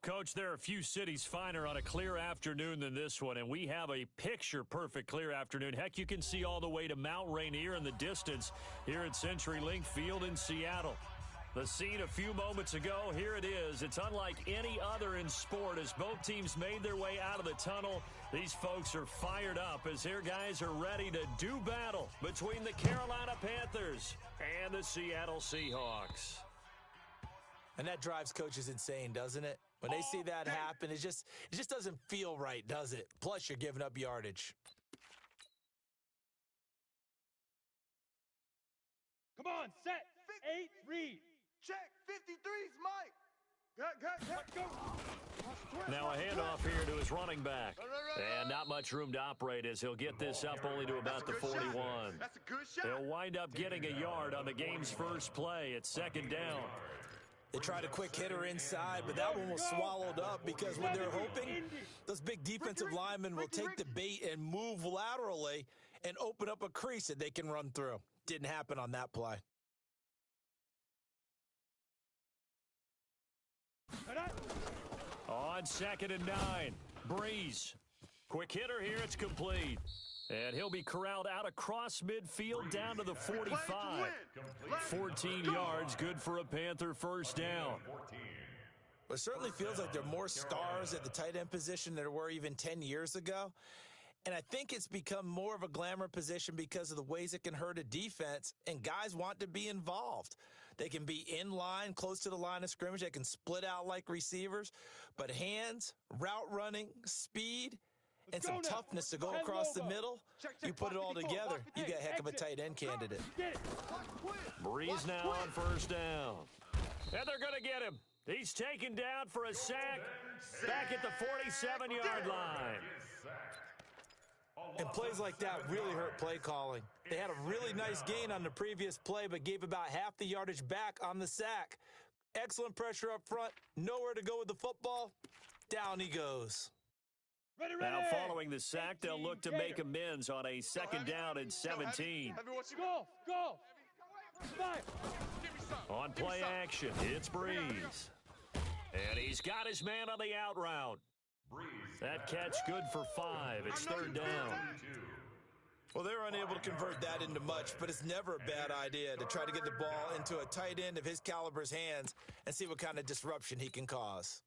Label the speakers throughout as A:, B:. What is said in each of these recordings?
A: Coach, there are a few cities finer on a clear afternoon than this one, and we have a picture-perfect clear afternoon. Heck, you can see all the way to Mount Rainier in the distance here at CenturyLink Field in Seattle. The scene a few moments ago, here it is. It's unlike any other in sport as both teams made their way out of the tunnel. These folks are fired up as their guys are ready to do battle between the Carolina Panthers and the Seattle Seahawks.
B: And that drives coaches insane, doesn't it? When they see that happen, it just doesn't feel right, does it? Plus, you're giving up yardage.
C: Come on, set, 8, read.
D: Check, 53's Mike. Go.
A: Now a handoff here to his running back. And not much room to operate as he'll get this up only to about the 41.
D: That's a good shot.
A: He'll wind up getting a yard on the game's first play. It's second down.
B: They tried a quick hitter inside, but that one was swallowed up because when they're hoping, those big defensive linemen will take the bait and move laterally and open up a crease that they can run through. Didn't happen on that play.
A: On 2nd and 9, Breeze. Quick hitter here, it's complete. And he'll be corralled out across midfield down to the 45. 14 yards, good for a Panther first down.
B: Well, it certainly feels like there are more stars at the tight end position than there were even 10 years ago. And I think it's become more of a glamour position because of the ways it can hurt a defense, and guys want to be involved. They can be in line, close to the line of scrimmage. They can split out like receivers. But hands, route running, speed, and some toughness to go across the middle, you put it all together, you get a heck of a tight end candidate.
A: Breeze now on first down. And they're going to get him. He's taken down for a sack back at the 47-yard line.
B: And plays like that really hurt play calling. They had a really nice gain on the previous play, but gave about half the yardage back on the sack. Excellent pressure up front, nowhere to go with the football. Down he goes.
A: Now following the sack, they'll look to make amends on a 2nd down and 17.
C: Go.
A: On play action, it's Breeze. And he's got his man on the out route. That catch good for 5. It's 3rd down.
B: Well, they're unable to convert that into much, but it's never a bad idea to try to get the ball into a tight end of his caliber's hands and see what kind of disruption he can cause.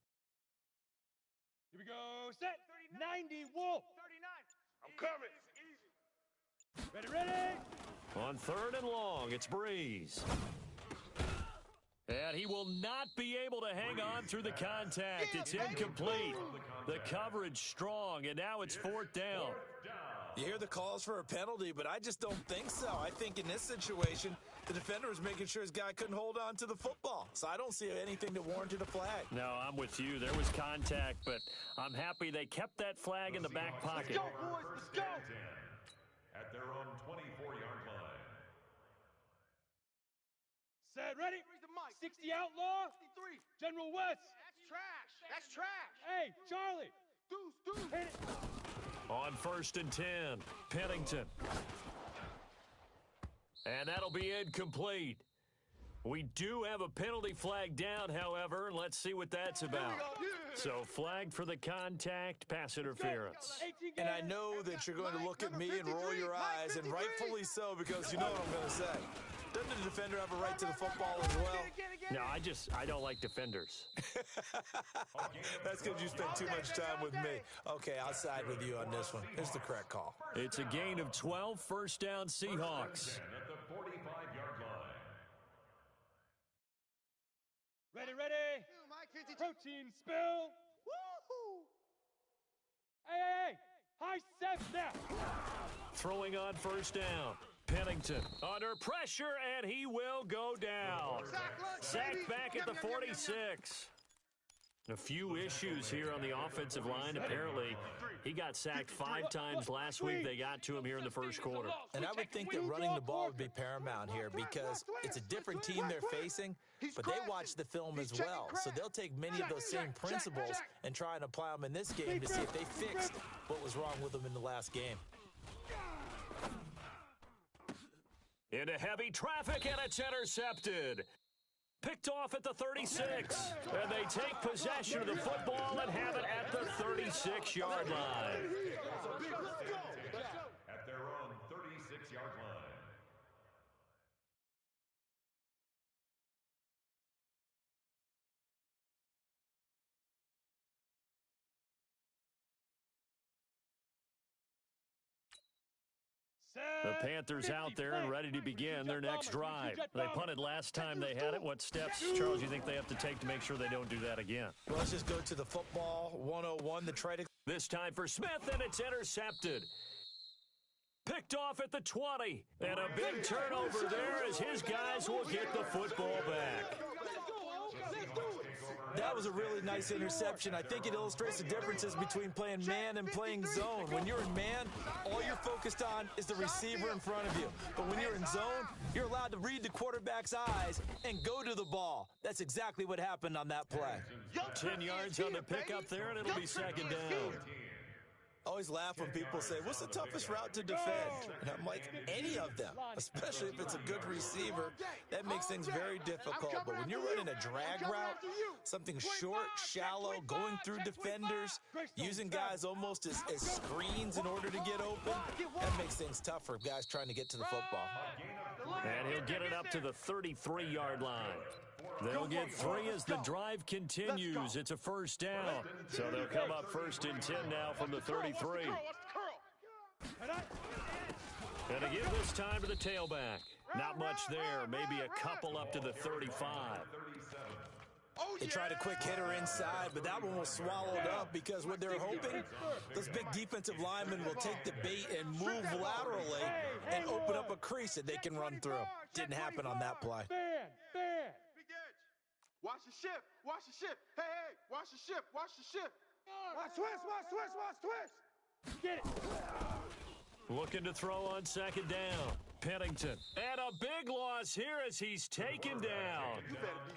C: Here we go, set, 90, Wolf.
D: 39. I'm coming.
C: Ready.
A: On 3rd and long, it's Breeze. And he will not be able to hang on through the contact. It's incomplete. The coverage strong, and now it's 4th down.
B: You hear the calls for a penalty, but I just don't think so. I think in this situation, the defender was making sure his guy couldn't hold on to the football. So I don't see anything that warranted a flag.
A: No, I'm with you. There was contact, but I'm happy they kept that flag in the back pocket.
D: Let's go, boys. Let's go.
E: At their own 24-yard line.
C: Set, ready. 60 outlaw.
D: 53.
C: General West.
D: That's trash.
C: Hey, Charlie.
D: Deuce.
C: Hit it.
A: On 1st and 10, Pennington. And that'll be incomplete. We do have a penalty flag down, however, and let's see what that's about. So flagged for the contact, pass interference.
B: And I know that you're going to look at me and roll your eyes, and rightfully so, because you know what I'm going to say. Doesn't the defender have a right to the football as well?
A: No, I don't like defenders.
B: That's because you spent too much time with me. Okay, I'll side with you on this one. Here's the correct call.
A: It's a gain of 12, 1st down Seahawks.
E: At the 45-yard line.
C: Ready. Protein spill. Woohoo! Hey. High step now.
A: Throwing on 1st down. Pennington under pressure, and he will go down. Sacked back at the 46. A few issues here on the offensive line. Apparently, he got sacked 5 times last week. They got to him here in the first quarter.
B: And I would think that running the ball would be paramount here because it's a different team they're facing, but they watch the film as well. So they'll take many of those same principles and try and apply them in this game to see if they fixed what was wrong with them in the last game.
A: Into heavy traffic, and it's intercepted. Picked off at the 36. And they take possession of the football and have it at the 36-yard line.
E: At their own 36-yard line.
A: The Panthers out there and ready to begin their next drive. They punted last time they had it. What steps, Charles, do you think they have to take to make sure they don't do that again?
B: Well, let's just go to the football 101, the try to...
A: This time for Smith, and it's intercepted. Picked off at the 20. And a big turnover there as his guys will get the football back.
B: That was a really nice interception. I think it illustrates the differences between playing man and playing zone. When you're in man, all you're focused on is the receiver in front of you. But when you're in zone, you're allowed to read the quarterback's eyes and go to the ball. That's exactly what happened on that play.
A: 10 yards on the pickup there, and it'll be second down.
B: I always laugh when people say, what's the toughest route to defend? And I'm like, any of them, especially if it's a good receiver. That makes things very difficult. But when you're running a drag route, something short, shallow, going through defenders, using guys almost as screens in order to get open, that makes things tough for guys trying to get to the football.
A: And he'll get it up to the 33-yard line. They'll get 3 as the drive continues. It's a first down. So they'll come up first and 10 now from the 33. And to give this time to the tailback. Not much there. Maybe a couple up to the 35.
B: They tried a quick hitter inside, but that one was swallowed up because what they're hoping, those big defensive linemen will take the bait and move laterally and open up a crease that they can run through. Didn't happen on that play.
D: Watch the ship. Watch the ship. Hey, hey, watch the ship. Watch the ship. Watch twist, watch twist, watch twist. Get it.
A: Looking to throw on second down. Pennington. And a big loss here as he's taken down.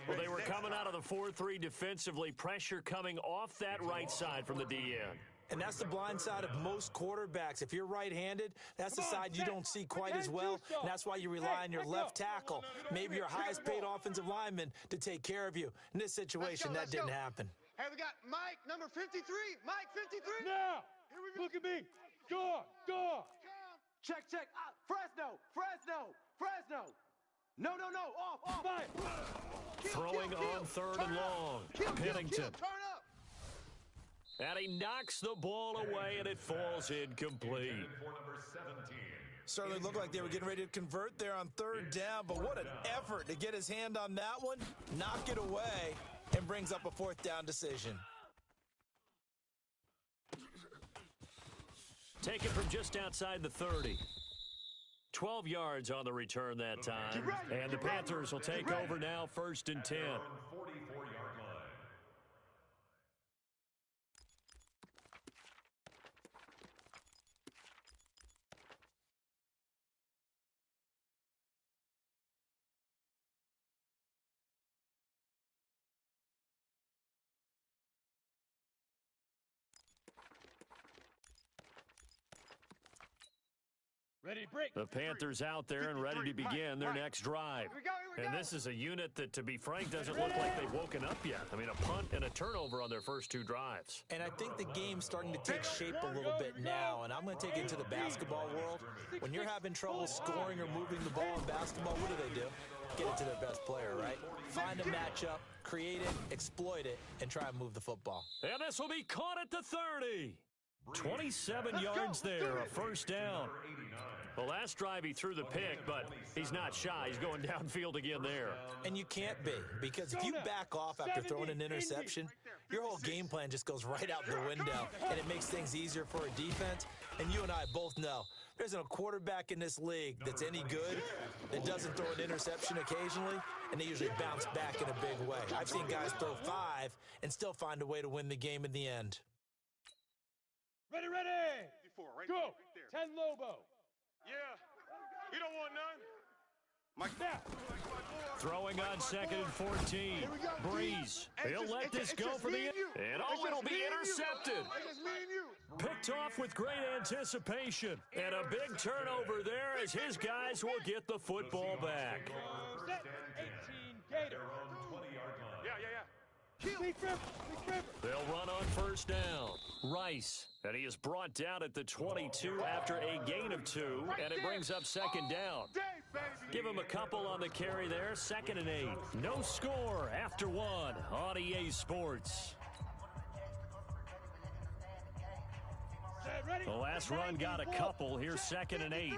A: Well, they were coming out of the 4-3 defensively. Pressure coming off that right side from the DN.
B: And that's the blind side of most quarterbacks. If you're right-handed, that's the side you don't see quite as well, and that's why you rely on your left tackle, maybe your highest-paid offensive lineman, to take care of you. In this situation, that didn't happen.
D: Hey, we got Mike, number 53. Mike, 53.
C: Now, look at me. Door.
D: Check. Fresno. No. Off.
C: Five.
A: Throwing on third and long. Pennington.
D: Turn up.
A: And he knocks the ball away, and it falls incomplete.
E: For number 17.
B: Certainly looked like they were getting ready to convert there on third down, but what an effort to get his hand on that one, knock it away, and brings up a fourth down decision.
A: Taken from just outside the 30. 12 yards on the return that time. And the Panthers will take over now, first and 10.
E: 44-yard line.
C: Ready to break.
A: The Panthers out there and ready to begin their next drive. And this is a unit that, to be frank, doesn't look like they've woken up yet. I mean, a punt and a turnover on their first 2 drives.
B: And I think the game's starting to take shape a little bit now, and I'm going to take it to the basketball world. When you're having trouble scoring or moving the ball in basketball, what do? Get it to their best player, right? Find a matchup, create it, exploit it, and try and move the football.
A: And this will be caught at the 30. 27 yards there, a first down. The last drive he threw the pick, but he's not shy. He's going downfield again there.
B: And you can't be, because if you back off after throwing an interception, your whole game plan just goes right out the window, and it makes things easier for a defense. And you and I both know there isn't a quarterback in this league that's any good that doesn't throw an interception occasionally, and they usually bounce back in a big way. I've seen guys throw 5 and still find a way to win the game in the end.
C: Ready. Go. 10 Lobo.
D: Yeah. You don't want none.
C: Mike, now.
A: Throwing on second and 14. Breeze. He'll let this go for the end. And it'll be intercepted. Picked off with great anticipation. And a big turnover there as his guys will get the football back.
C: Set. 18 Gator.
A: They'll run on first down. Rice, and he is brought down at the 22 after a gain of 2, and it brings up second down. Give him a couple on the carry there, 2nd and 8. No score after 1 on EA Sports. The last run got a couple. Here's 2nd and 8.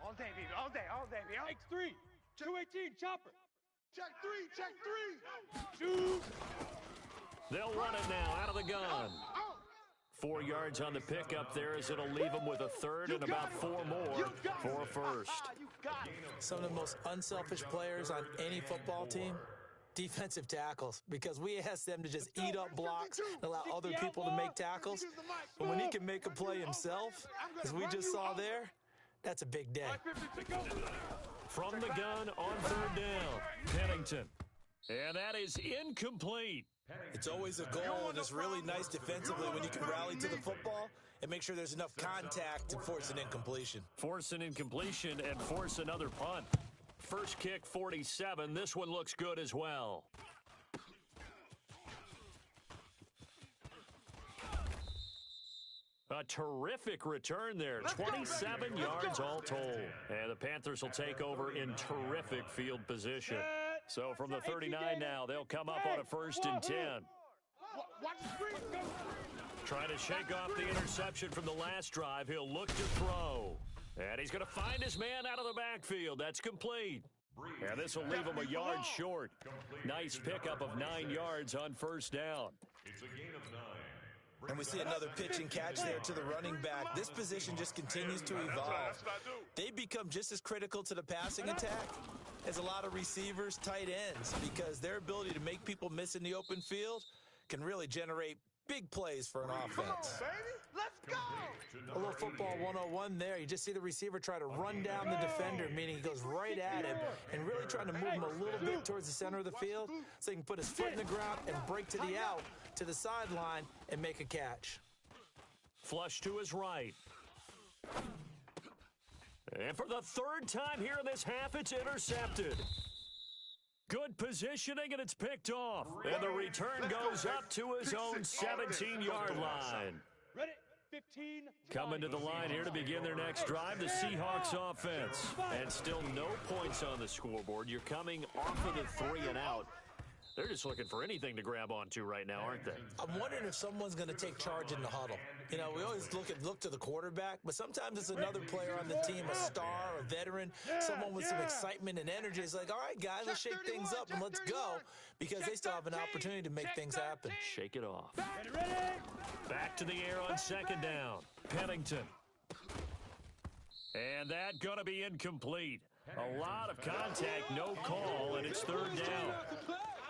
C: All day, baby. All day, baby. X3. 218, chopper.
D: Check three.
C: Shoot.
A: They'll run it now out of the gun. 4 yards on the pickup there as it'll leave them with a third and about 4 more for a first.
B: Some of the most unselfish players on any football team, defensive tackles, because we ask them to just eat up blocks and allow other people to make tackles. But when he can make a play himself, as we just saw there, that's a big day.
A: From the gun on 3rd down, Pennington. And that is incomplete.
B: It's always a goal, and it's really nice defensively when you can rally to the football and make sure there's enough contact to force an incompletion.
A: Force an incompletion and force another punt. First kick, 47. This one looks good as well. A terrific return there. 27 yards all told. And the Panthers will take over in terrific field position. So from the 39 now, they'll come up on a 1st and 10. Trying to shake off the interception from the last drive. He'll look to throw. And he's going to find his man out of the backfield. That's complete. And this will leave him a yard short. Nice pickup of 9 yards on 1st down.
E: It's a gain of 9.
B: And we see another pitch and catch there to the running back. This position just continues to evolve. They become just as critical to the passing attack as a lot of receivers, tight ends, because their ability to make people miss in the open field can really generate big plays for an offense.
D: Let's go!
B: A little football 101 there. You just see the receiver try to run down the defender, meaning he goes right at him and really trying to move him a little bit towards the center of the field so he can put his foot in the ground and break to the out, to the sideline, and make a catch.
A: Flush to his right. And for the 3rd time here in this half, it's intercepted. Good positioning, and it's picked off. And the return goes up to his own 17-yard line.
C: Ready? 15.
A: Coming to the line here to begin their next drive, the Seahawks offense. And still no points on the scoreboard. You're coming off of the 3 and out. They're just looking for anything to grab onto right now, aren't they?
B: I'm wondering if someone's going to take charge in the huddle. You know, we always look to the quarterback, but sometimes it's another player on the team, a star, a veteran, someone with some excitement and energy. It's like, all right, guys, let's shake things up and let's go, because they still have an opportunity to make things happen.
A: Shake it off. Back to the air on 2nd down. Pennington. And that going to be incomplete. A lot of contact, no call, and it's 3rd down.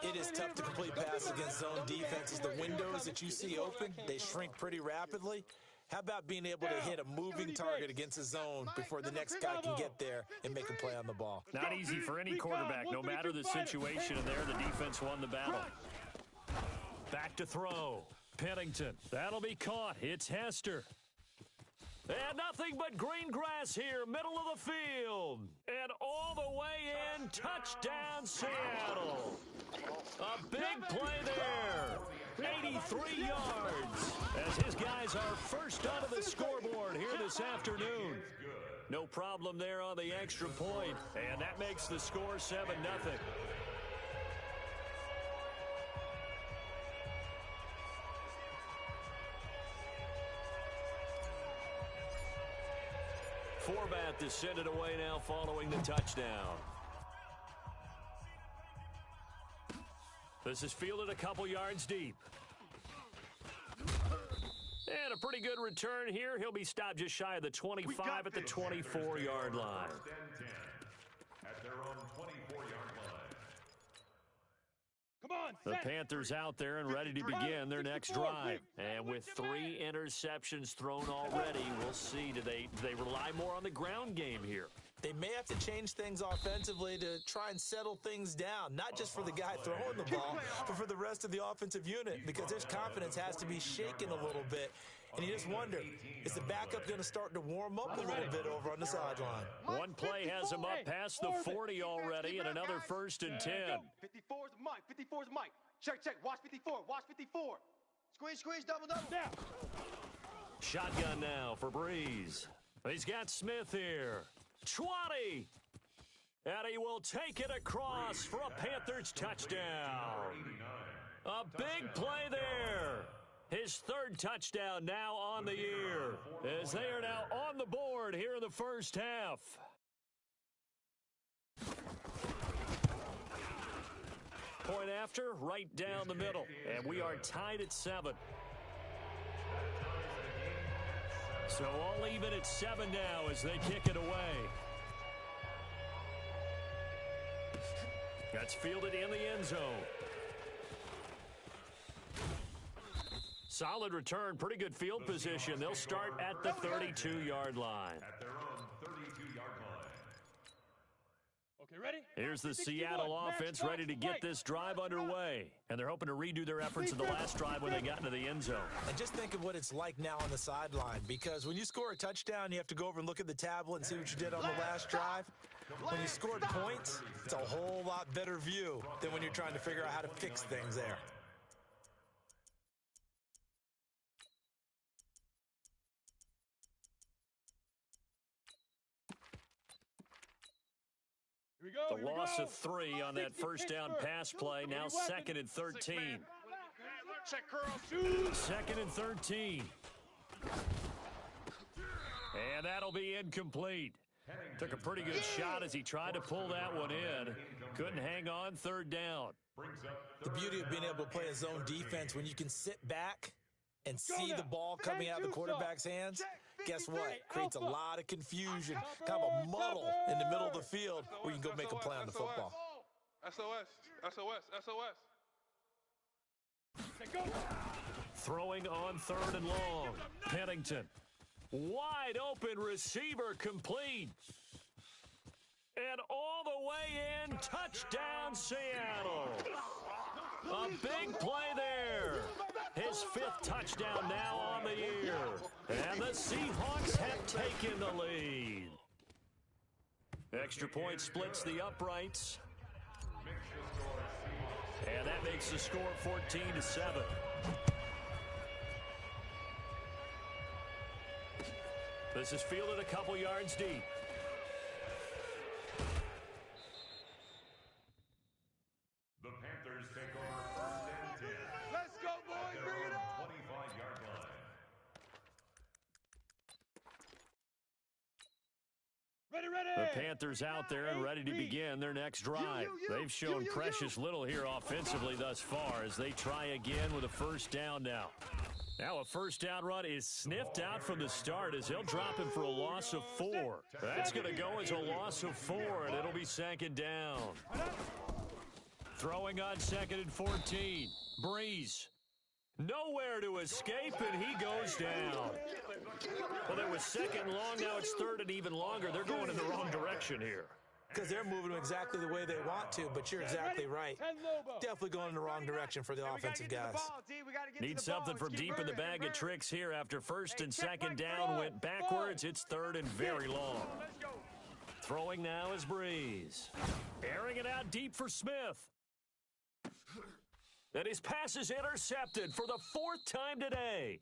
B: It is tough to complete pass against zone defenses. The windows that you see open, they shrink pretty rapidly. How about being able to hit a moving target against a zone before the next guy can get there and make a play on the ball?
A: Not easy for any quarterback, no matter the situation. And there, the defense won the battle. Back to throw. Pennington. That'll be caught. It's Hester. And nothing but green grass here, middle of the field. And all the way in, touchdown Seattle. A big play there. 83 yards. As his guys are first onto the scoreboard here this afternoon. No problem there on the extra point. And that makes the score 7-0. Forbath is sent it away now following the touchdown. This is fielded a couple yards deep. And a pretty good return here. He'll be stopped just shy of the 25 at the 24-yard line.
E: At their own 24-yard line.
C: Come on,
A: The Panthers out there and ready to begin their next drive. And with 3 interceptions thrown already, we'll see. Do they rely more on the ground game here?
B: They may have to change things offensively to try and settle things down, not just for the guy throwing the ball, but for the rest of the offensive unit, because their confidence has to be shaken a little bit And you just wonder, is the backup going to start to warm up a little bit over on the sideline?
A: One play has him up past the 40 already, and another 1st and 10.
D: 54 is Mike. 54 is Mike. Check, check. Watch 54. Watch 54. Squeeze, squeeze, double, double. Now.
A: Shotgun now for Breeze. He's got Smith here. 20. And he will take it across for a Panthers touchdown. A big play there. His 3rd touchdown now on the year, as they are now on the board here in the first half. Point after, right down the middle, and we are tied at 7. So all even at 7 now as they kick it away. That's fielded in the end zone. Solid return, pretty good field position. They'll start at the 32-yard line.
E: At their own 32-yard line.
C: Okay, ready?
A: Here's the Seattle offense ready to get this drive underway. And they're hoping to redo their efforts in the last drive when they got into the end zone.
B: And just think of what it's like now on the sideline, because when you score a touchdown, you have to go over and look at the tablet and see what you did on the last drive. When you scored points, it's a whole lot better view than when you're trying to figure out how to fix things there.
A: The loss of 3 on that first down pass play. Now 2nd and 13.
C: Check curl.
A: 2nd and 13. And that'll be incomplete. Took a pretty good shot as he tried to pull that one in. Couldn't hang on 3rd down.
B: The beauty of being able to play a zone defense when you can sit back and see the ball coming out of the quarterback's hands, guess what? Creates a lot of confusion, kind of a muddle in the middle of the field where you can go make a play on the football.
D: SOS, SOS, SOS.
A: Throwing on 3rd and long. Pennington. Wide open receiver complete. And all the way in, touchdown Seattle. A big play there. His 5th touchdown now on the year. And the Seahawks have taken the lead. Extra point splits the uprights. And that makes the score 14-7. This is fielded a couple yards deep.
E: The Panthers take over 1st and 10.
D: Let's go, boys. Bring it up.
E: 25-yard line.
C: Ready, ready.
A: The Panthers out there and ready to begin their next drive. They've shown precious little here offensively thus far as they try again with a 1st down now. Now a 1st down run is sniffed out from the start as he'll drop him for a loss of 4. That's going to go as a loss of 4, and it'll be 2nd down. Throwing on 2nd and 14. Breeze. Nowhere to escape, and he goes down. Well, there was 2nd and long. Now it's 3rd and even longer. They're going in the wrong direction here.
B: Because they're moving them exactly the way they want to, but you're exactly right. Definitely going in the wrong direction for the offensive guys.
A: Need something from deep in the bag of tricks here after 1st and 2nd down went backwards. It's 3rd and very long. Throwing now is Breeze. Airing it out deep for Smith. And his pass is intercepted for the 4th time today.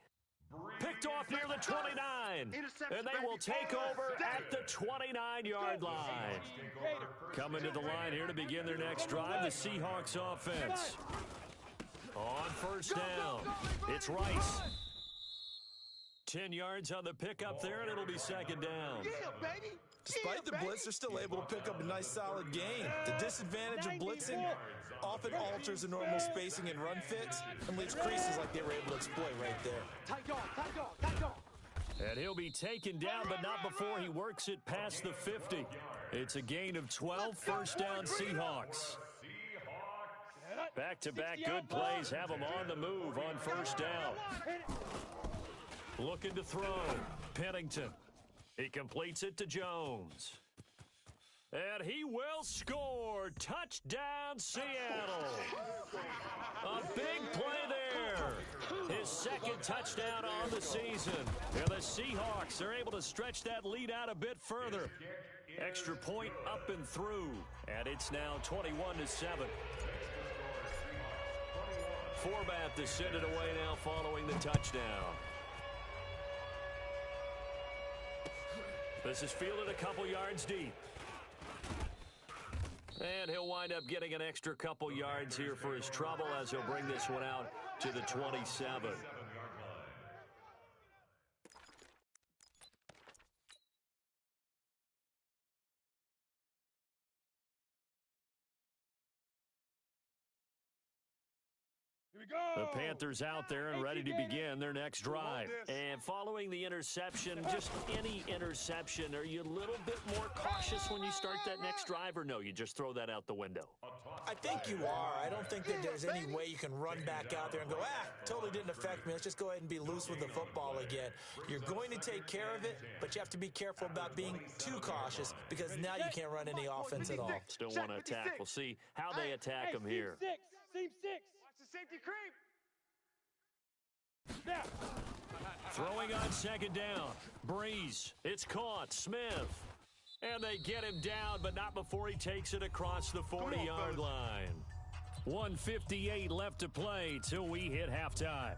A: Picked off near the 29, and they will take over at the 29-yard line. Coming to the line here to begin their next drive, the Seahawks offense. On 1st down, it's Rice. 10 yards on the pickup there, and it'll be 2nd down.
B: Despite the blitz, they're still able to pick up a nice solid gain. The disadvantage of blitzing often alters the normal spacing and run fits and leaves creases like they were able to exploit right there.
C: Tight dog.
A: And he'll be taken down, but not before he works it past the 50. It's a gain of 12, 1st down Seahawks. Back-to-back good plays have them on the move on 1st down. Looking to throw. Pennington. He completes it to Jones. And he will score. Touchdown, Seattle. A big play there. his second touchdown on the season. And the Seahawks are able to stretch that lead out a bit further. Extra point up and through. And it's now 21-7. Forbath to send it away now following the touchdown. This is fielded a couple yards deep. And he'll wind up getting an extra couple yards here for his trouble as he'll bring this one out to the 27. The Panthers out there and ready to begin their next drive. And following the interception, just any interception, are you a little bit more cautious when you start that next drive, or no, you just throw that out the window?
B: I think you are. I don't think that there's any way you can run back out there and go, totally didn't affect me. Let's just go ahead and be loose with the football again. You're going to take care of it, but you have to be careful about being too cautious because now you can't run any offense at all.
A: Still want to attack. We'll see how they attack him here.
C: Seam six. Watch the safety creep.
A: Throwing on second down. Breeze. It's caught. Smith. And they get him down, but not before he takes it across the 40-yard line. 1:58 left to play till we hit halftime.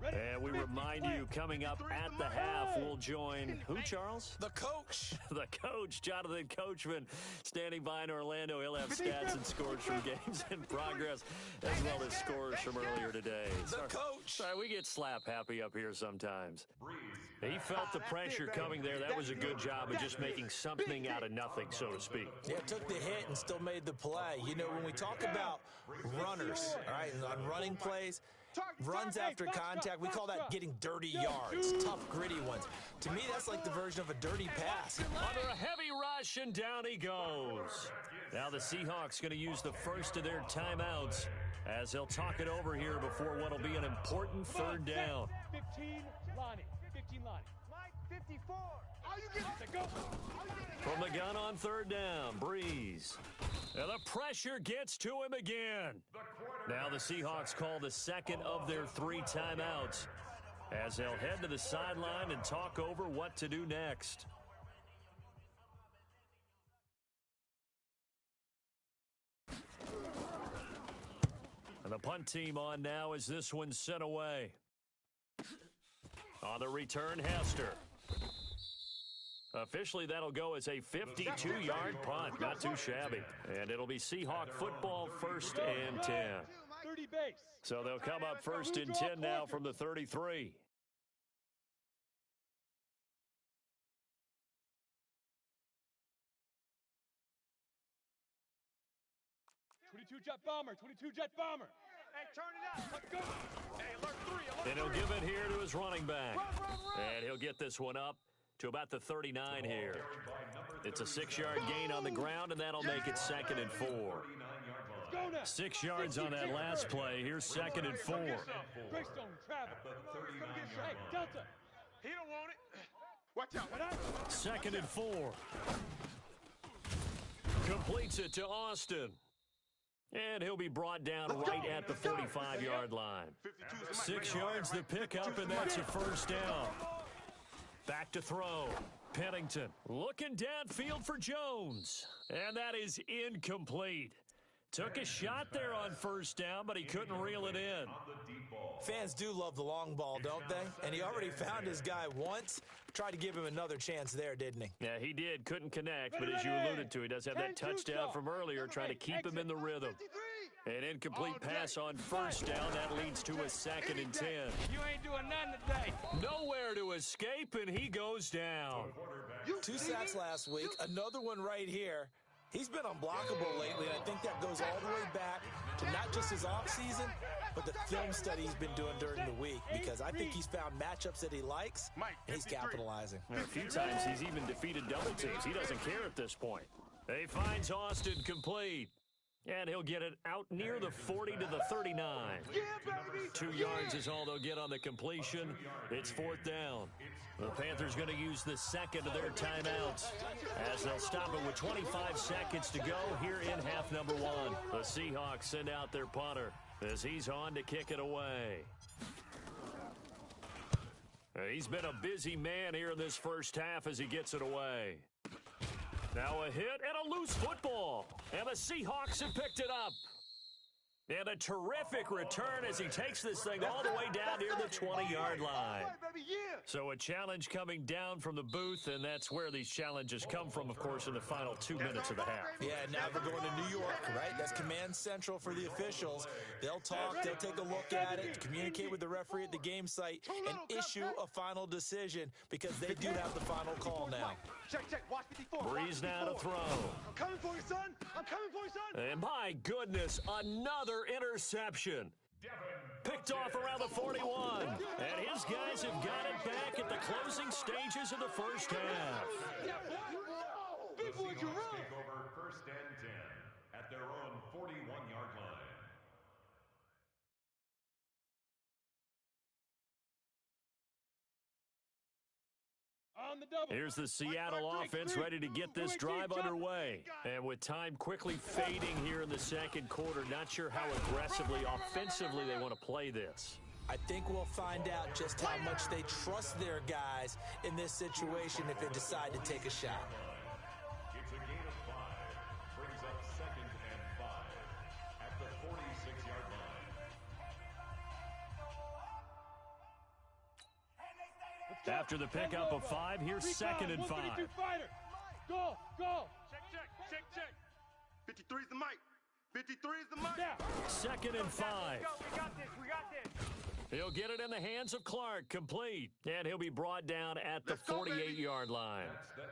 A: And we remind you, coming up at the half, we'll join who, Charles?
B: The coach.
A: The coach, Jonathan Coachman, standing by in Orlando. He'll have stats and scores from games in progress, as well as scores from earlier today.
B: The coach.
A: Sorry, we get slap happy up here sometimes. He felt the pressure coming there. That was a good job of just making something out of nothing, so to speak.
B: Yeah, took the hit and still made the play. You know, when we talk about runners, all right, on running plays, runs after contact, we call that getting dirty yards, tough, gritty ones. To me, that's like the version of a dirty pass.
A: Under a heavy rush, and down he goes. Now the Seahawks going to use the first of their timeouts as they'll talk it over here before what will be an important third down.
C: 15, Lonnie. 15, Lonnie. Mike, 54. How you get go?
A: From the gun on third down, Breeze. And the pressure gets to him again. Now the Seahawks call the second of their 3 timeouts as they'll head to the sideline and talk over what to do next. And the punt team on now as this one's sent away. On the return, Hester. Officially, that'll go as a 52-yard punt. Not too shabby. And it'll be Seahawk football, 1st and 10.
C: 30 base.
A: So they'll come up 1st and 10 now from the 33.
C: Jet bomber. 22 jet bomber. Hey, turn it up. Let's go. Hey, alert 3.
A: And he'll give it here to his running back. And he'll get this one up to about the 39 here. It's a 6-yard gain on the ground, and that'll make it 2nd and 4. 6 yards on that last play. Here's 2nd and 4.
C: Greystone, travel. Hey, Delta.
D: He don't want it. Watch out.
A: 2nd and 4. Completes it to Austin. And he'll be brought down right at the 45-yard line. 6 yards to pick up, and that's a first down. Back to throw. Pennington looking downfield for Jones. And that is incomplete. Took a shot there on first down, but he couldn't reel it in.
B: Fans do love the long ball, don't they? And he already found his guy once. Tried to give him another chance there, didn't he?
A: Yeah, he did. Couldn't connect, but as you alluded to, he does have that touchdown from earlier, trying to keep him in the rhythm. An incomplete pass on first down. That leads to a 2nd and 10.
C: You ain't doing nothing today.
A: Nowhere to escape, and he goes down.
B: 2 sacks last week. Another one right here. He's been unblockable lately, and I think that goes all the way back to not just his offseason, but the film study he's been doing during the week, because I think he's found matchups that he likes, and he's capitalizing.
A: A few times he's even defeated double teams. He doesn't care at this point. He finds Austin complete. And he'll get it out near the 40 to the 39.
D: Yeah, baby.
A: 2 yards is all they'll get on the completion. It's 4th down. The Panthers going to use the second of their timeouts as they'll stop it with 25 seconds to go here in half number 1. The Seahawks send out their punter as he's on to kick it away. He's been a busy man here in this first half as he gets it away. Now a hit and a loose football. And the Seahawks have picked it up. And a terrific return as he takes this thing all the way down near the 20-yard line. So a challenge coming down from the booth, and that's where these challenges come from, of course, in the final 2 minutes of the half.
B: Yeah, now we're going to New York, right? That's command central for the officials. They'll talk, they'll take a look at it, communicate with the referee at the game site, and issue a final decision because they do have the final call now.
D: Check. Watch 54.
A: Breeze now to throw.
D: I'm coming for you, son. I'm coming for you, son.
A: And my goodness, another interception. Picked off around the 41. And his guys have got it back at the closing stages of the first half.
D: Big boy, you run.
E: Take over 1st and 10 at their own 41-yard line.
C: On the double.
A: Here's the Seattle offense ready to get this drive underway. And with time quickly fading here in the second quarter, not sure how aggressively, offensively they want to play this.
B: I think we'll find out just how much they trust their guys in this situation if they decide to take a shot.
E: It's a gain of 5. Brings up 2nd and 5 at the 46-yard line.
A: After the pickup of 5, here's 2nd and 5.
C: Go.
D: Check. 53 is the mic. 53 is the mic.
A: Yeah. 2nd and 5.
D: We got this.
A: He'll get it in the hands of Clark, complete. And he'll be brought down at the 48-yard line.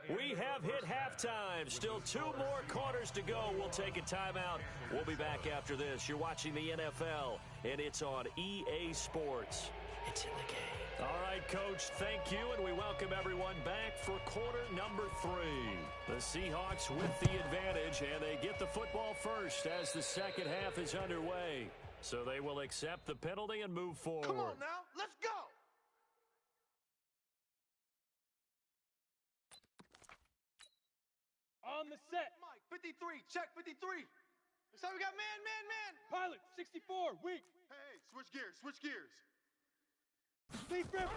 A: We have hit halftime. Still 2 more quarters to go. We'll take a timeout. We'll be back after this. You're watching the NFL, and it's on EA Sports. It's in the game. All right, Coach, thank you, and we welcome everyone back for quarter number 3. The Seahawks with the advantage, and they get the football first as the second half is underway. So they will accept the penalty and move forward.
D: Come on now, let's go.
C: On the set.
D: Mike, 53, check 53. So we got man.
C: Pilot, 64, weak.
D: Hey, switch gears.
C: Big grip.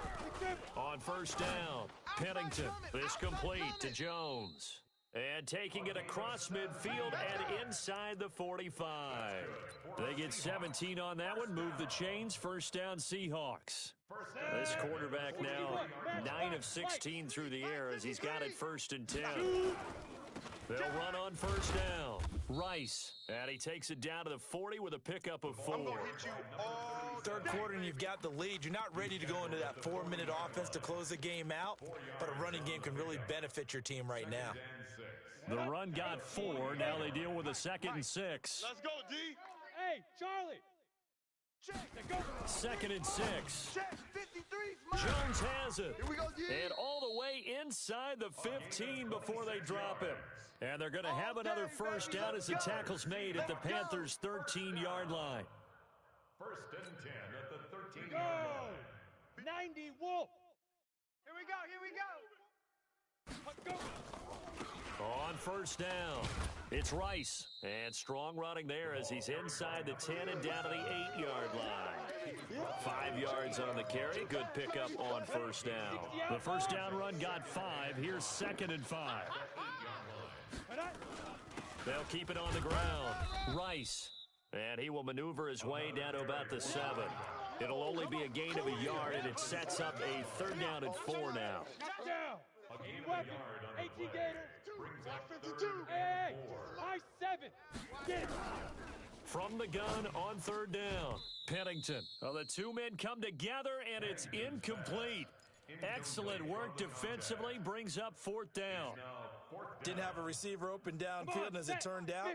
A: On first down, Pennington is complete to Jones. And taking it across midfield and inside the 45. They get 17 on that one, move the chains, first down Seahawks. This quarterback now 9 of 16 through the air as he's got it 1st and 10. They'll run on first down. Rice, and he takes it down to the 40 with a pickup of 4.
D: I'm going to hit you all
B: Third quarter and you've got the lead. You're not ready to go into that 4-minute offense to close the game out, but a running game can really benefit your team right now.
A: The run got 4. Now they deal with a 2nd and 6.
D: Let's go, D.
C: Hey, Charlie. Check. Go.
A: 2nd and 6.
D: Check, 53's mine.
A: Jones has it.
D: Here we go, D.
A: And all the way inside the 15 before they drop him. And they're going to have another first down as the tackle's made at the Panthers' 13-yard line.
E: 1st and 10 at the 13-yard
C: Go.
E: line.
C: 90 Wolf.
D: Here we go.
A: On first down, it's Rice. And strong running there as he's inside the 10 and down to the 8-yard line. 5 yards on the carry. Good pickup on first down. The first down run got 5. Here's 2nd and 5. They'll keep it on the ground. Rice. And he will maneuver his way down to about the 7. It'll only be a gain of a yard, and it sets up a 3rd down and 4 now.
C: Down.
E: A gain of a yard on
C: 18
E: the play.
C: Gators.
E: Brings up
D: 52.
E: 3rd
C: Hey,
E: and 4.
C: high 7. Get it.
A: From the gun on 3rd down, Pennington. Well, the 2 men come together, and it's incomplete. Excellent work defensively, brings up 4th down.
B: Didn't have a receiver open downfield, and as it turned out,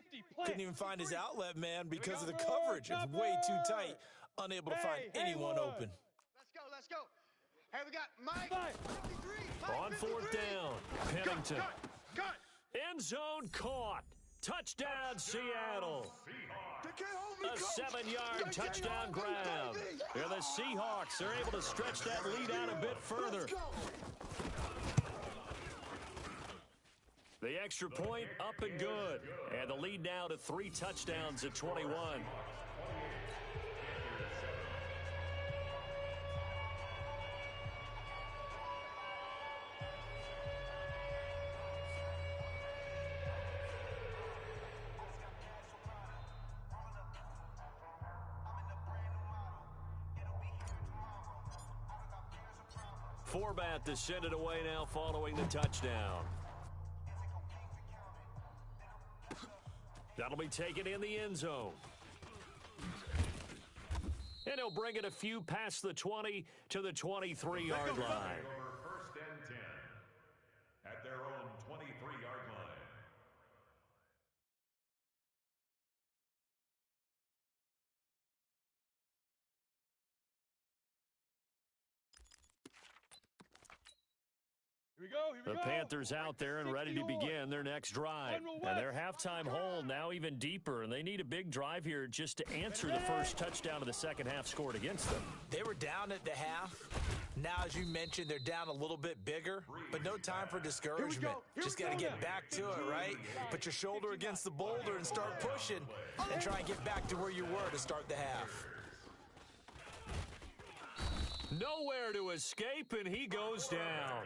B: couldn't even find his outlet man because of the coverage. It was way too tight, unable to find anyone open.
D: Let's go. Hey, we got Mike. 53.
A: On 4th down, Pennington.
D: Cut.
A: End zone caught. Touchdown, Seattle.
D: They can't hold me,
A: A
D: Coach.
A: 7-yard
D: They
A: touchdown
D: can't hold me,
A: grab.
D: baby.
A: Here the Seahawks are able to stretch that lead out a bit further.
D: Let's go.
A: The extra point up and good. And the lead now to 3 touchdowns at 21. Forbat to send it away now following the touchdown. That'll be taken in the end zone. And he'll bring it a few past the 20 to the 23-yard line.
E: First and 10 at their own 23-yard line.
C: Here we go, here we
A: The
C: go.
A: Panthers out there and ready to begin their next drive. And their halftime hole now even deeper, and they need a big drive here just to answer the first touchdown of the second half scored against them.
B: They were down at the half. Now, as you mentioned, they're down a little bit bigger, but no time for discouragement. Just got to get back to it, right? Put your shoulder against the boulder and start pushing and try and get back to where you were to start the half.
A: Nowhere to escape, and he goes down.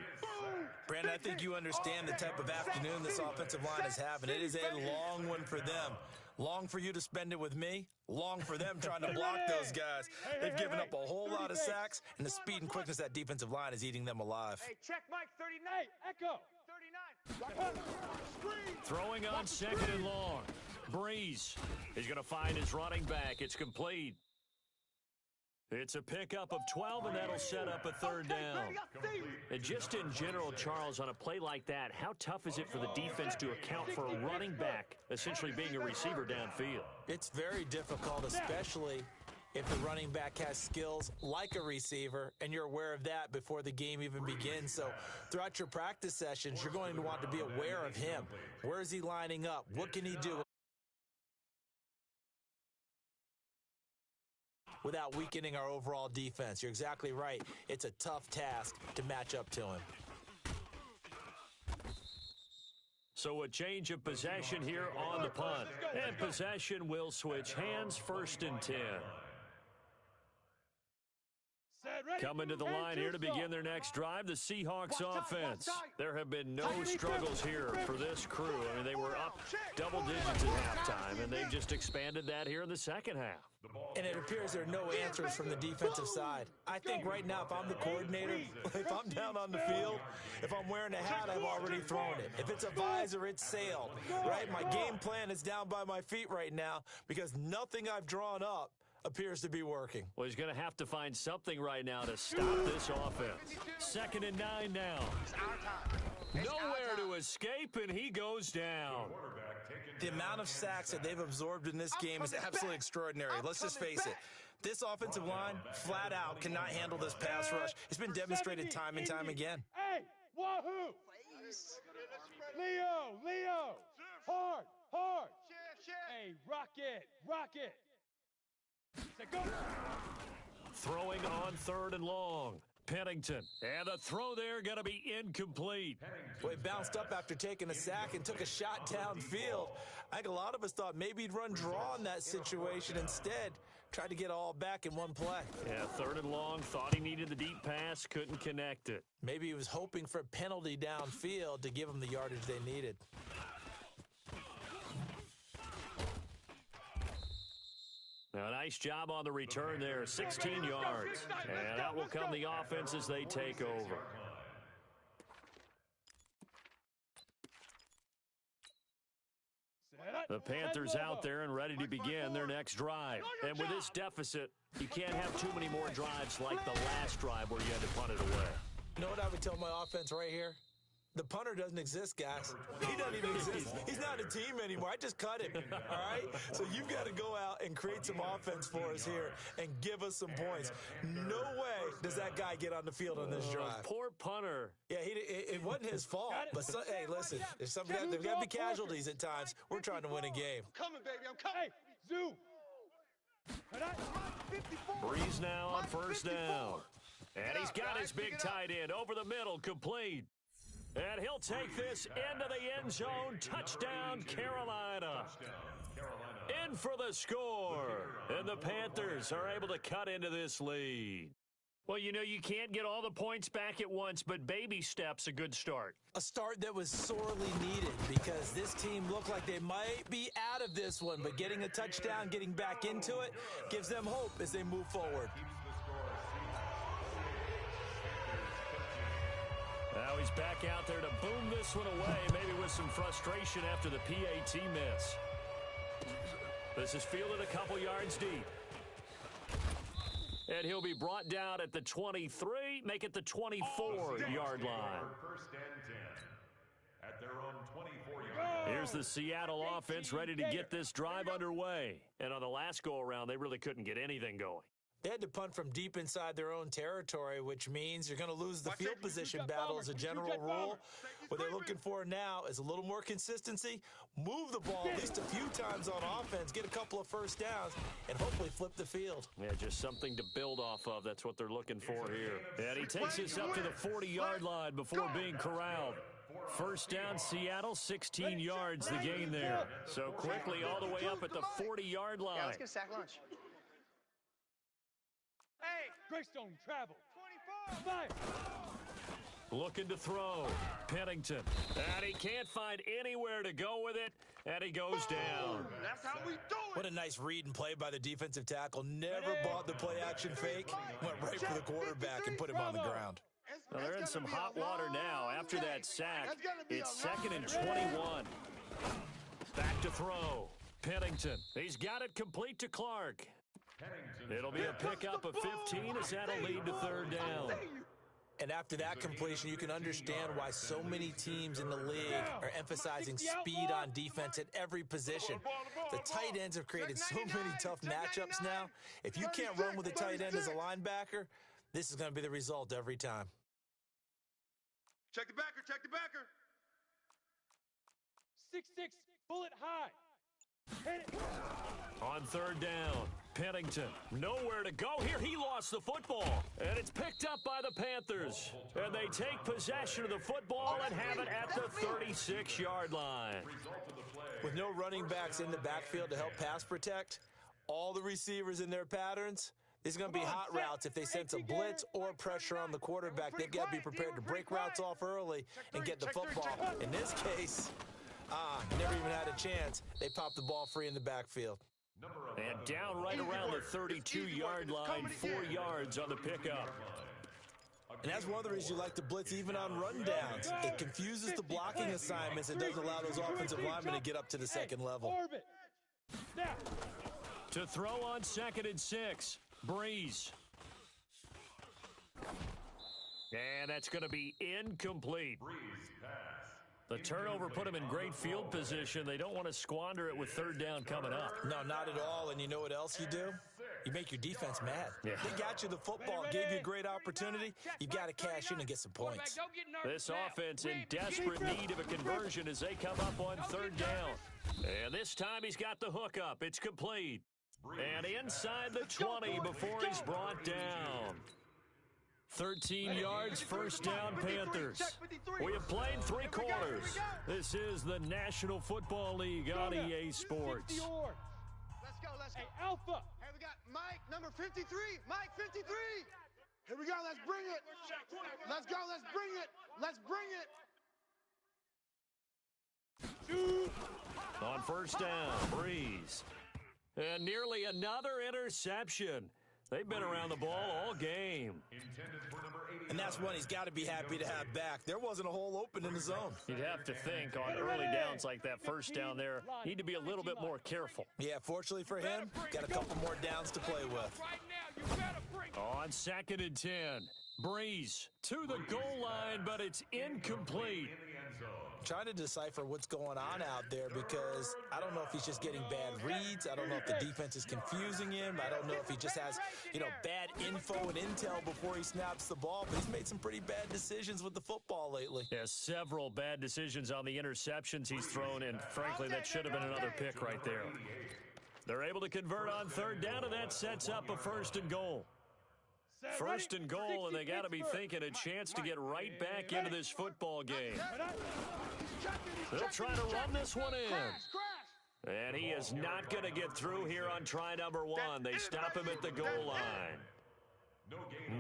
B: Brandon, I think you understand the type of afternoon this offensive line is having. It is a long one for them. Long for you to spend it with me. Long for them trying to block those guys. They've given up a whole lot of sacks, and the speed and quickness that defensive line is eating them alive.
C: Hey, check Mike 39. Echo. 39.
A: Throwing on second and long. Breeze is going to find his running back. It's complete. It's a pickup of 12, and that'll set up a third down. And just in general, Charles, on a play like that, how tough is it for the defense to account for a running back essentially being a receiver downfield?
B: It's very difficult, especially if the running back has skills like a receiver, and you're aware of that before the game even begins. So throughout your practice sessions, you're going to want to be aware of him. Where is he lining up? What can he do without weakening our overall defense? You're exactly right. It's a tough task to match up to him.
A: So a change of possession here on the punt. And possession will switch hands, 1st and 10. Coming to the line here to begin their next drive, the Seahawks offense. There have been no struggles here for this crew. I mean, they were up double digits at halftime, and they've just expanded that here in the second half.
B: And it appears there are no answers from the defensive side. I think right now, if I'm the coordinator, if I'm down on the field, if I'm wearing a hat, I've already thrown it. If it's a visor, it's sailed, right? My game plan is down by my feet right now because nothing I've drawn up appears to be working.
A: Well, he's going to have to find something right now to stop this offense. 2nd and 9 now. Nowhere to escape, and he goes down.
B: The amount of sacks that they've absorbed in this game is absolutely extraordinary. Let's just face it. This offensive line, flat out, cannot handle this pass rush. It's been demonstrated time and time again.
C: Hey, Wahoo! Leo! Hard! Hey, rock it! Go.
A: Throwing on 3rd and long. Pennington. And the throw there going to be incomplete.
B: Well, he bounced up after taking a sack and took a shot downfield. I think a lot of us thought maybe he'd run draw in that situation. Instead, tried to get all back in one play.
A: Yeah, 3rd and long. Thought he needed the deep pass. Couldn't connect it.
B: Maybe he was hoping for a penalty downfield to give them the yardage they needed.
A: Now, nice job on the return there, 16 yards. And out will come the offense as they take over. The Panthers out there and ready to begin their next drive. And with this deficit, you can't have too many more drives like the last drive where you had to punt it away.
B: You know what I would tell my offense right here? The punter doesn't exist, guys. He doesn't even exist. He's not a team anymore. I just cut him, all right? So you've got to go out and create some offense for us here and give us some points. No way does that guy get on the field on this drive.
A: Poor punter.
B: Yeah, it wasn't his fault. But, hey, listen, there's got to be casualties at times. We're trying to win a game.
D: I'm coming, baby. I'm coming.
C: Zoom.
A: Breeze now on first down. And he's got his big tight end over the middle, complete. And he'll take this into the end zone. Touchdown, Carolina. In for the score. And the Panthers are able to cut into this lead. Well, you know, you can't get all the points back at once, but baby steps a good start.
B: A start that was sorely needed because this team looked like they might be out of this one, but getting a touchdown, getting back into it, gives them hope as they move forward.
A: Now he's back out there to boom this one away, maybe with some frustration after the PAT miss. This is fielded a couple yards deep. And he'll be brought down at the 23, make it the 24-yard line.
E: First and 10 at their own 24-yard line.
A: Here's the Seattle offense ready to get this drive underway. And on the last go-around, they really couldn't get anything going.
B: They had to punt from deep inside their own territory, which means you're going to lose the field position battle as a general rule. What they're looking for now is a little more consistency, move the ball at least a few times on offense, get a couple of first downs, and hopefully flip the field.
A: Yeah, just something to build off of. That's what they're looking for here. And he takes this up to the 40-yard line before being corralled. First down, Seattle, 16 yards the gain there. So quickly all the way up at the 40-yard line.
F: Yeah, let's get a sack lunch.
C: Hey, Greystone, travel. 25.
A: Looking to throw. Pennington. And he can't find anywhere to go with it. And he goes down.
D: That's how we do it.
B: What a nice read and play by the defensive tackle. Never bought the play-action fake. Went right for the quarterback and put him on the ground.
A: Well, they're in some hot water now. After that sack, it's second and 21. Back to throw. Pennington. He's got it complete to Clark. It'll be a pickup of 15 as that'll lead to third down.
B: And after that completion, you can understand why so many teams in the league are emphasizing speed on defense at every position. The tight ends have created so many tough matchups now. If you can't run with a tight end as a linebacker, this is going to be the result every time.
D: Check the backer, check the backer.
C: 6'6", bullet high. Hit it.
A: On third down, Pennington. Nowhere to go here. He lost the football. And it's picked up by the Panthers. And they take possession of the football and have it at the 36-yard line.
B: With no running backs in the backfield to help pass protect, all the receivers in their patterns, these are going to be hot routes. If they sense a blitz or pressure on the quarterback, they've got to be prepared to break routes off early and get the football. In this case, never even had a chance. They popped the ball free in the backfield.
A: And down right around the 32-yard line, 4 yards on the pickup.
B: And that's one of the reasons you like to blitz even on rundowns. It confuses the blocking assignments. It doesn't allow those offensive linemen to get up to the second level.
A: To throw on second and 6, Breeze. And that's going to be incomplete. The turnover put them in great field position. They don't want to squander it with third down coming up.
B: No, not at all. And you know what else you do? You make your defense mad.
A: Yeah.
B: They got you the football, gave you a great opportunity. You've got to cash in and get some points.
A: This offense in desperate need of a conversion as they come up on third down. And this time he's got the hook up. It's complete. And inside the 20 before he's brought down. 13 yards, first down, Panthers. We have played 3 quarters. This is the National Football League on EA Sports.
D: Let's go, let's go.
C: Hey, Alpha.
D: Hey, we got Mike, number 53. Mike, 53. Here we go, let's bring it. Let's go, let's bring it. Let's bring it.
A: On first down, Breeze. And nearly another interception. They've been around the ball all game.
B: And that's one he's got to be happy to have back. There wasn't a hole open in the zone.
A: You'd have to think on early downs like that first down there, need to be a little bit more careful.
B: Yeah, fortunately for him, got a couple more downs to play with.
A: On second and 10, Breeze to the goal line, but it's incomplete.
B: trying to decipher what's going on out there because I don't know if he's just getting bad reads. I don't know if the defense is confusing him. I don't know if he just has, bad info and intel before he snaps the ball. But he's made some pretty bad decisions with the football lately.
A: Yeah, several bad decisions on the interceptions he's thrown, and frankly, that should have been another pick right there. They're able to convert on third down, and that sets up a 1st and goal. 1st and goal, and they got to be thinking a chance to get right back into this football game. They'll try to run this one in. And he is not going to get through here on try number 1. They stop him at the goal line.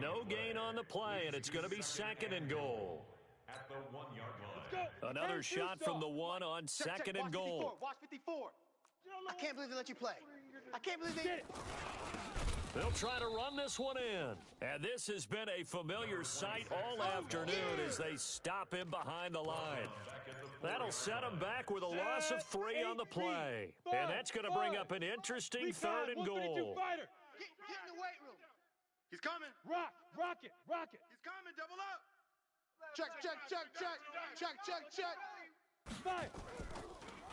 A: No gain on the play, and it's going to be 2nd and goal.
E: At the 1-yard line.
A: Another shot from the 1 on 2nd and goal.
D: Watch 54. I can't believe they let you play. I can't believe they...
A: They'll try to run this one in. And this has been a familiar sight all afternoon as they stop him behind the line. That'll set him back with a loss of 3 on the play. And that's going to bring up an interesting 3rd and goal.
D: Get in the weight room. He's coming.
C: Rock it.
D: He's coming. Double up. Check.
C: Fire.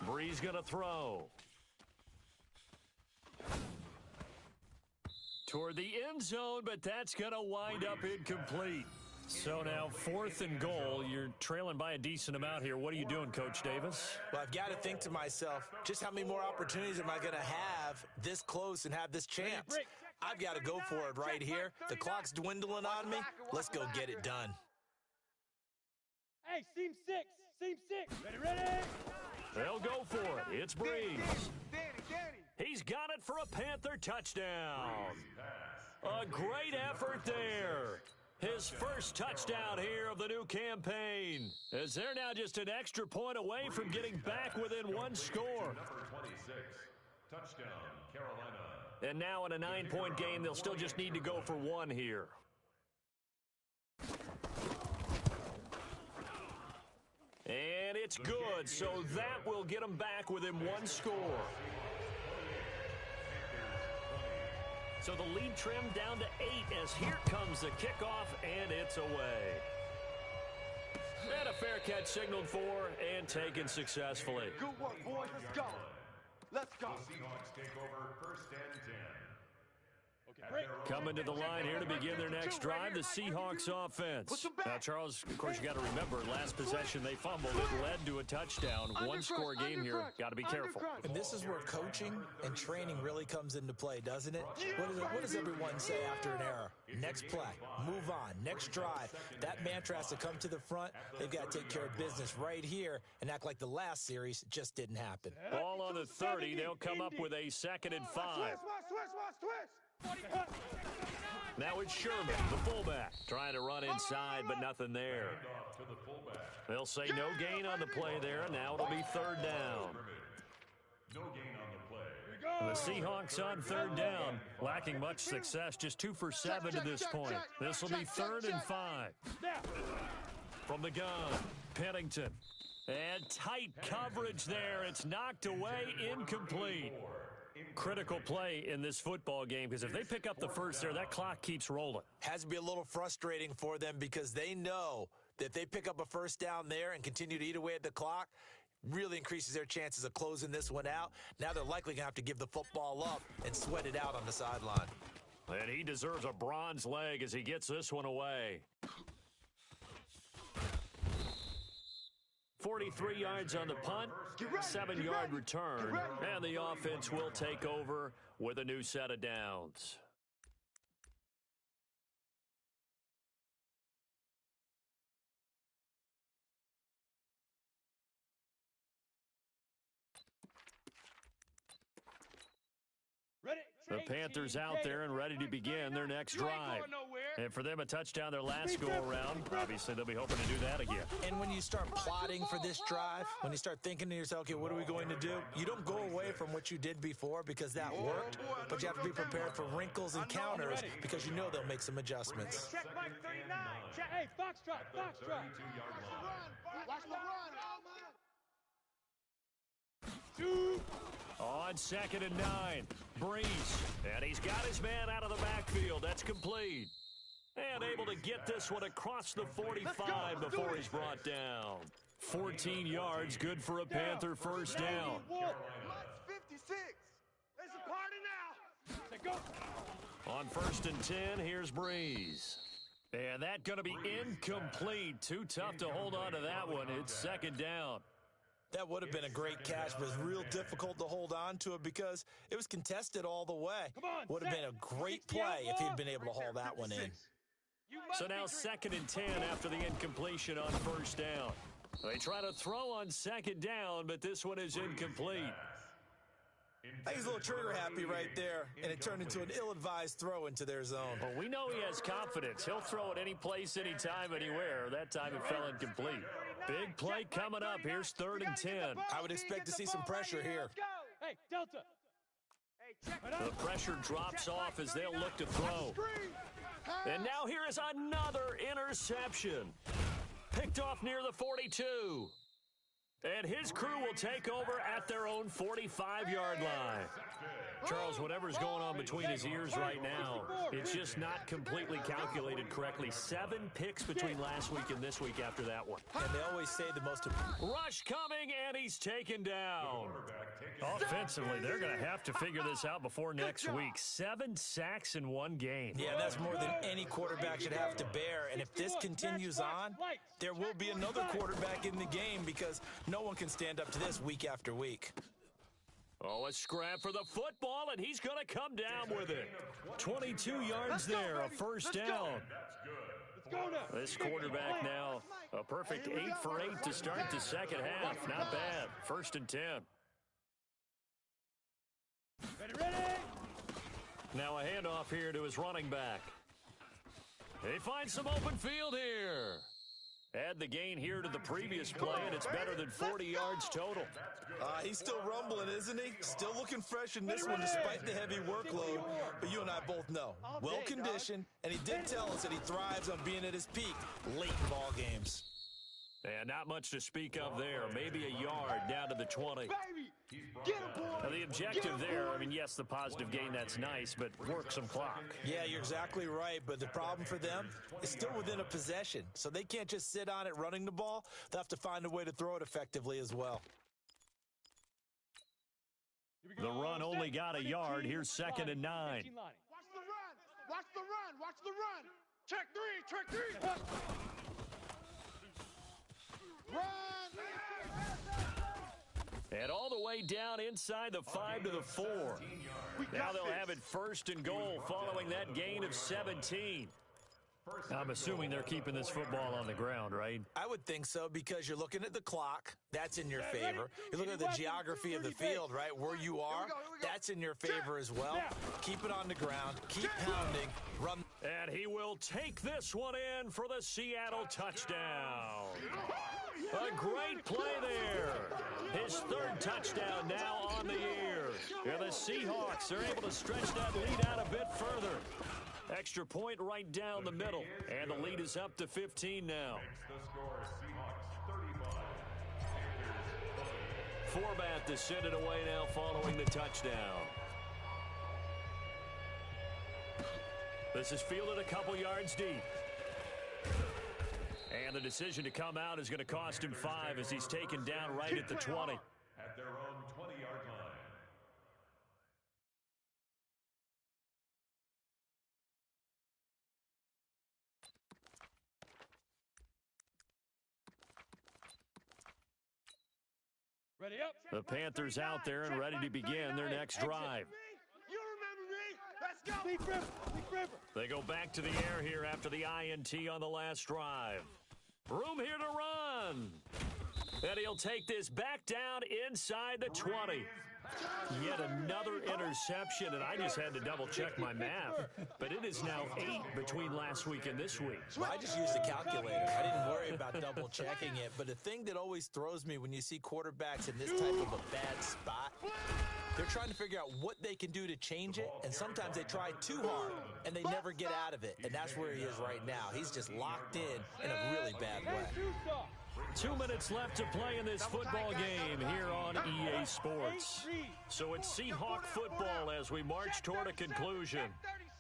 A: Bree's going to throw. Toward the end zone, but that's going to wind up incomplete. So now 4th and goal. You're trailing by a decent amount here. What are you doing, Coach Davis?
B: Well, I've got to think to myself, just how many more opportunities am I going to have this close and have this chance? I've got to go for it right here. The clock's dwindling on me. Let's go get it done.
C: Hey, seam 6. Ready.
A: They'll go for it. It's Breeze.
D: Danny.
A: He's got it for a Panther touchdown. A great effort there. His first touchdown here of the new campaign, as they're now just an extra point away from getting back within 1 score.
E: Number 26, touchdown, Carolina.
A: And now in a 9-point game, they'll still just need to go for 1 here. And it's good, so that will get them back within 1 score. So the lead trimmed down to 8 as here comes the kickoff, and it's away. And a fair catch signaled for and taken successfully.
D: Good work, boys. Let's go.
E: The Seahawks take over 1st and 10.
A: Coming to the line here to begin their next drive, the Seahawks offense. Now, Charles, of course, you got to remember, last possession they fumbled. It led to a touchdown. 1-score game here. Got to be careful.
B: And this is where coaching and training really comes into play, doesn't it? What does everyone say after an error? Next play, move on, next drive. That mantra has to come to the front. They've got to take care of business right here and act like the last series just didn't happen.
A: Ball on the 30. They'll come up with a 2nd and 5.
D: Twist.
A: Now it's Sherman, the fullback, trying to run inside, but nothing there. They'll say no gain on the play there, and now it'll be 3rd down.
E: No gain on the play.
A: The Seahawks on 3rd down, lacking much success, just 2 for 7 to this point. This will be 3rd and 5. From the gun, Pennington. And tight coverage there. It's knocked away, incomplete. Critical play in this football game, because if they pick up the first there, that clock keeps rolling.
B: Has to be a little frustrating for them because they know that if they pick up a 1st down there and continue to eat away at the clock, really increases their chances of closing this one out. Now they're likely going to have to give the football up and sweat it out on the sideline.
A: And he deserves a bronze leg as he gets this one away. 43 yards on the punt, 7-yard return, and the offense will take over with a new set of downs. The Panthers out there and ready to begin their next drive. And for them, a touchdown their last go-around. Obviously, they'll be hoping to do that again.
B: And when you start plotting for this drive, when you start thinking to yourself, okay, what are we going to do? You don't go away from what you did before because that worked, but you have to be prepared for wrinkles and counters because you know they'll make some adjustments.
C: Check Mike 39. Check, hey, Foxtrot.
D: Watch the run.
A: On 2nd and 9, Breeze. And he's got his man out of the backfield. That's complete. And able to get this one across the 45 before he's brought down. 14 yards, good for a Panther first down.
D: Mike's 56. It's a party now.
C: Say go.
A: On 1st and 10, here's Breeze. And that's going to be incomplete. Too tough to hold on to that one. It's 2nd down.
B: That would have been a great catch, but it's real difficult to hold on to it because it was contested all the way. Would have been a great play if he'd been able to haul that one in.
A: So now 2nd and 10 after the incompletion on 1st down. They try to throw on 2nd down, but this one is incomplete.
B: I think he's a little trigger happy right there, and it turned into an ill-advised throw into their zone.
A: Well, we know he has confidence. He'll throw it any place, anytime, anywhere. That time it fell incomplete. Big play coming up. Here's 3rd and 10.
B: I would expect to see some pressure here.
C: Hey, Delta.
A: The pressure drops off as they'll look to throw. And now here is another interception. Picked off near the 42. And his crew will take over at their own 45-yard line. Charles, whatever's going on between his ears right now, it's just not completely calculated correctly. 7 picks between last week and this week after that one.
B: And they always say the most...
A: Rush coming, and he's taken down. Offensively, they're going to have to figure this out before next week. 7 sacks in one game.
B: Yeah, that's more than any quarterback should have to bear. And if this continues on, there will be another quarterback in the game because no one can stand up to this week after week.
A: Oh, a scrap for the football, and he's going to come down with it. 22 yards there, a first down. This quarterback now, a perfect 8 for 8 to start the second half. Not bad. 1st and 10.
C: Ready.
A: Now a handoff here to his running back. He finds some open field here. Add the gain here to the previous play, and it's better than 40 yards total.
B: He's still rumbling, isn't he? Still looking fresh in this one despite the heavy workload. But you and I both know, well-conditioned, and he did tell us that he thrives on being at his peak late in ball games.
A: And not much to speak of there. Maybe a yard down to the 20.
D: Get him, boy.
A: Now the objective there, I mean, yes, the positive gain, that's nice, but work some clock.
B: Yeah, you're exactly right, but the problem for them is still within a possession. So they can't just sit on it running the ball. They'll have to find a way to throw it effectively as well.
A: The run only got a yard. Here's 2nd and 9.
D: Watch the run. Watch the run. Watch the run. Check 3. Run.
A: And all the way down inside the 5 to the 4. Now they'll have it 1st and goal following that gain of 17. I'm assuming they're keeping this football on the ground, right?
B: I would think so because you're looking at the clock. That's in your favor. You're looking at the geography of the field, right? Where you are, that's in your favor as well. Keep it on the ground. Keep pounding. Run.
A: And he will take this one in for the Seattle touchdown. A great play there. His 3rd touchdown now on the year. And the Seahawks are able to stretch that lead out a bit further. Extra point right down the middle. And the lead is up to 15 now.
E: The score is Seahawks 35.
A: Forbath to send it away now following the touchdown. This is fielded a couple yards deep. And the decision to come out is going to cost him 5 as he's taken down right at the 20.
E: At their own 20-yard line.
C: Ready up.
A: The Panthers out there and ready to begin their next drive.
D: You remember me. Let's go.
C: Leaf River.
A: They go back to the air here after the INT on the last drive. Room here to run. And he'll take this back down inside the 20. Yet another interception, and I just had to double-check my math. But it is now 8 between last week and this week.
B: Well, I just used a calculator. I didn't worry about double-checking it. But the thing that always throws me when you see quarterbacks in this type of a bad spot, they're trying to figure out what they can do to change it, and sometimes they try too hard, and they never get out of it. And that's where he is right now. He's just locked in a really bad way.
A: 2 minutes left to play in this football game here on EA Sports. So it's Seahawk football as we march toward a conclusion.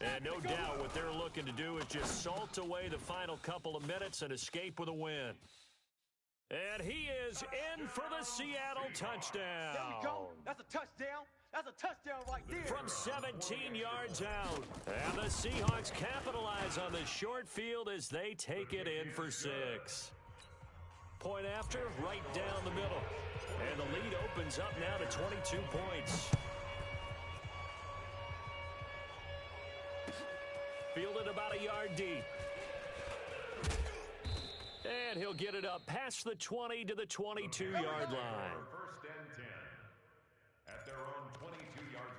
A: And no doubt what they're looking to do is just salt away the final couple of minutes and escape with a win. And he is in for the Seattle touchdown.
D: There we go. That's a touchdown. That's a touchdown right there.
A: From 17 yards out. And the Seahawks capitalize on the short field as they take it in for 6. Point after, right down the middle. And the lead opens up now to 22 points. Fielded about a yard deep. And he'll get it up past the 20 to the 22-yard line.
E: First and 10 at their own 22-yard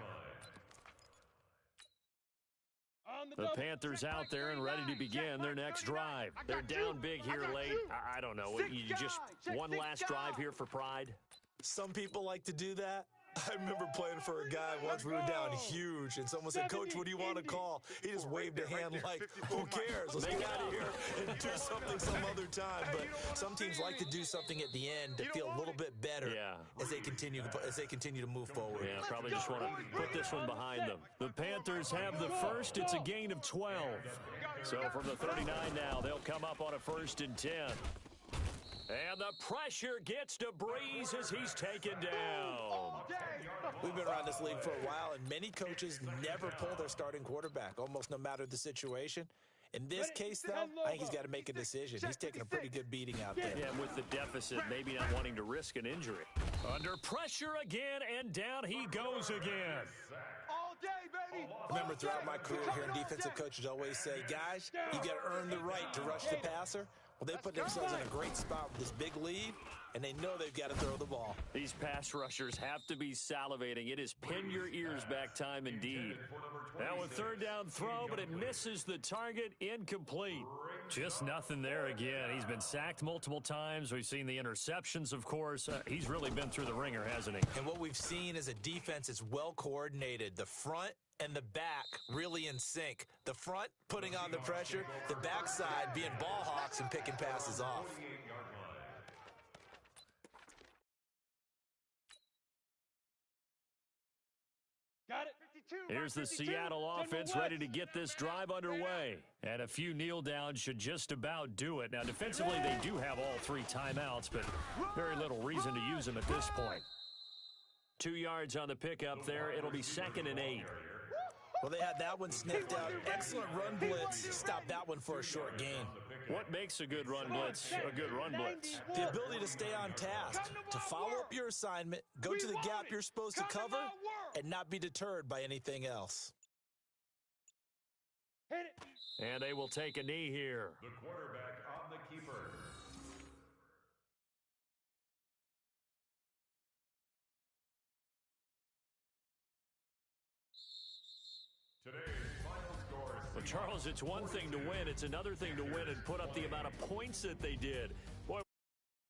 E: line.
A: The Panthers out there and ready to begin their next drive. They're down big here late. I don't know. You just one last drive here for pride?
B: Some people like to do that. I remember playing for a guy once. We were down huge, and someone said, "Coach, what do you want to call?" He just waved a hand like, "Who cares? Let's get out of here and do something some other time." But some teams like to do something at the end to feel a little bit better as they continue to move forward.
A: Yeah, probably just want to put this one behind them. The Panthers have the first. It's a gain of 12. So from the 39 now, they'll come up on a 1st and 10. And the pressure gets to Breeze as he's taken down.
B: We've been around this league for a while, and many coaches never pull their starting quarterback, almost no matter the situation. In this case, though, I think he's got to make a decision. He's taking a pretty good beating out there.
A: Yeah, with the deficit, maybe not wanting to risk an injury. Under pressure again, and down he goes again.
D: All day, baby.
B: Remember, throughout my career here, defensive coaches always say, guys, you got to earn the right to rush the passer. Well, they put themselves in a great spot with this big lead, and they know they've got to throw the ball.
A: These pass rushers have to be salivating. It is pin your ears back time indeed. Now a 3rd down throw, but it misses the target, incomplete. Just nothing there again. He's been sacked multiple times. We've seen the interceptions, of course. He's really been through the ringer, hasn't he?
B: And what we've seen is a defense that's well coordinated. The front and the back really in sync. The front putting on the pressure, the backside being ball hawks and picking passes off.
D: Got it.
A: Here's the Seattle offense ready to get this drive underway. And a few kneel downs should just about do it. Now, defensively, they do have all 3 timeouts, but very little reason to use them at this point. 2 yards on the pickup there. It'll be 2nd and 8.
B: Well, they had that one sniffed out. Excellent run blitz. Stopped that one for a short gain.
A: What makes a good run blitz a good run blitz?
B: The ability to stay on task, to follow up your assignment, go to the gap you're supposed to cover, and not be deterred by anything else.
A: And they will take a knee here.
E: The quarterback on the keeper. Today's final score.
A: Well, Charles, it's one thing to win. It's another thing to win and put up the amount of points that they did.